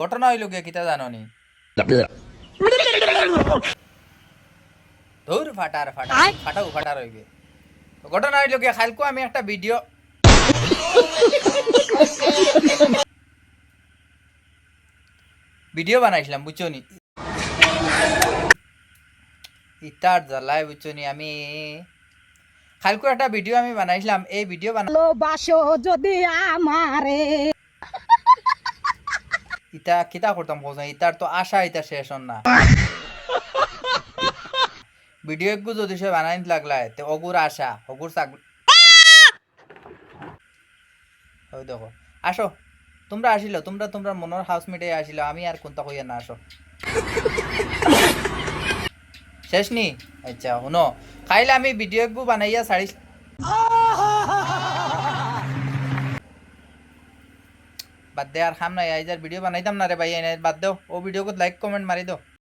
ঘটনা হইল গিয়ে কিতা জানো নি ধুর ফাটার ফাটা ফাটাও ফাটার হইবে ঘটনা হইল গিয়ে খালকো আমি একটা ভিডিও বানাইছিলাম বুঝছো নি ইতার জ্বালায় বুঝছো নি আমি খালকো একটা ভিডিও আমি বানাইছিলাম এই ভিডিও ভালোবাসো যদি আমারে ইতা কিতা করতাম কোথায় ইতার তো আশা ইতা শেষ হন না ভিডিও একটু যদি সে বানাইতে লাগলায় তো অগুর আশা অগুর চাক ওই দেখো আসো তোমরা আসিল তোমরা তোমরা মনের হাউস মিটে আসিল আমি আর কোনটা কইয়া না আসো শেষ নি আচ্ছা শুনো খাইলে আমি ভিডিও একটু বানাইয়া ছাড়ি বাদ দে আর খাম নাই আইজার ভিডিও বানাইতাম না রে ভাই বাদ দেও ও ভিডিও লাইক কমেন্ট মারি দাও